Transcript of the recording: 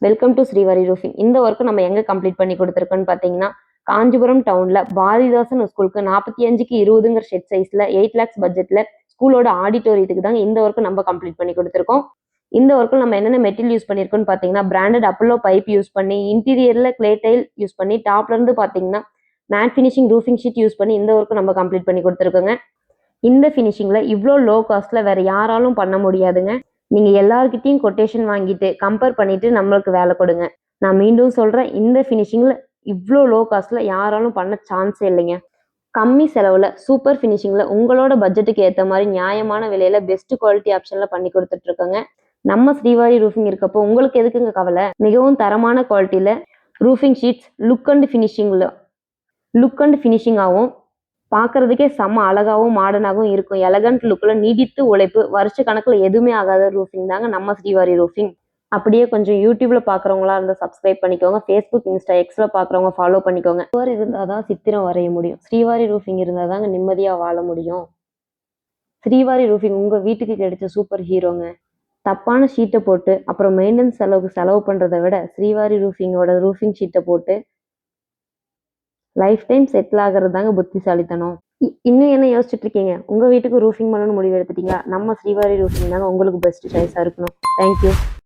Welcome to Srivari roofing. இந்த work நம்ம எங்க கம்ப்ளீட் பண்ணி கொடுத்துருக்கோன்னு பார்த்தீங்கன்னா, காஞ்சிபுரம் டவுன்ல பாரதிதாசன் ஸ்கூலுக்கு 45க்கு 20ங்கிற ஷெட் சைஸ்ல 8 lakhs பட்ஜெட்ல ஸ்கூலோட ஆடிட்டோரியத்துக்கு தாங்க இந்த ஒர்க்கு நம்ம கம்ப்ளீட் பண்ணி கொடுத்துருக்கோம். இந்த ஒர்க்கில் நம்ம என்னென்ன மெட்டீரியல் யூஸ் பண்ணியிருக்கோம்னு பார்த்தீங்கன்னா, பிராண்டட் அப்பல்லோ பைப் யூஸ் பண்ணி, இன்டீரியர்ல கிளே டைல் யூஸ் பண்ணி, டாப்ல இருந்து பார்த்தீங்கன்னா matte finishing roofing sheet use பண்ணி இந்த ஒர்க்கு நம்ம கம்ப்ளீட் பண்ணி கொடுத்துருக்கோங்க. இந்த ஃபினிஷிங்ல இவ்வளோ லோ காஸ்ட்ல வேற யாராலும் பண்ண முடியாதுங்க. நீங்க எல்லார்கிட்டையும் கொட்டேஷன் வாங்கிட்டு கம்பேர் பண்ணிட்டு நம்மளுக்கு வேலை கொடுங்க. நான் மீண்டும் சொல்றேன், இந்த ஃபினிஷிங்ல இவ்வளோ லோ காஸ்ட்ல யாராலும் பண்ண சான்ஸே இல்லைங்க. கம்மி செலவுல சூப்பர் ஃபினிஷிங்ல உங்களோட பட்ஜெட்டுக்கு ஏற்ற மாதிரி நியாயமான விலையில பெஸ்ட் குவாலிட்டி ஆப்ஷன்ல பண்ணி கொடுத்துட்டு இருக்கோங்க. நம்ம ஸ்ரீவாரி ரூஃபிங் இருக்கப்போ உங்களுக்கு எதுக்குங்க கவலை? மிகவும் தரமான குவாலிட்டியில ரூஃபிங் ஷீட்ஸ் லுக் அண்ட் ஃபினிஷிங்காகவும் பார்க்கறதுக்கே செம்ம அழகாகவும் மாடர்னாகவும் இருக்கும். எலகண்ட் லுக்கில் நீடித்து உழைப்பு, வருஷ கணக்கில் எதுவுமே ஆகாத ரூஃபிங் தாங்க நம்ம ஸ்ரீவாரி ரூஃபிங். அப்படியே கொஞ்சம் யூடியூப்ல பார்க்குறவங்களா இருந்தால் சப்ஸ்கிரைப் பண்ணிக்கோங்க. ஃபேஸ்புக், இன்ஸ்டா, எக்ஸ்ல பார்க்குறவங்க ஃபாலோ பண்ணிக்கோங்க. ஸ்ரீவாரி இருந்தால் தான் சித்திரம் வரைய முடியும். ஸ்ரீவாரி ரூஃபிங் இருந்தால் தாங்க நிம்மதியாக வாழ முடியும். ஸ்ரீவாரி ரூஃபிங் உங்கள் வீட்டுக்கு கிடைச்ச சூப்பர் ஹீரோங்க. தப்பான ஷீட்டை போட்டு அப்புறம் மெயின்டெனன்ஸ் செலவுக்கு செலவு பண்ணுறதை விட ஸ்ரீவாரி ரூஃபிங்கோட ரூஃபிங் ஷீட்டை போட்டு லைஃப் டைம் செட்டில் ஆகிறது தாங்க புத்திசாலித்தனம். இன்னும் என்ன யோசிச்சுட்டு இருக்கீங்க? உங்க வீட்டுக்கு ரூஃபிங் பண்ணணும்னு முடிவு எடுத்துட்டீங்களா? நம்ம ஸ்ரீவாரி ரூஃபிங் தாங்க உங்களுக்கு பெஸ்ட் சாய்ஸா இருக்கணும். தேங்க்யூ.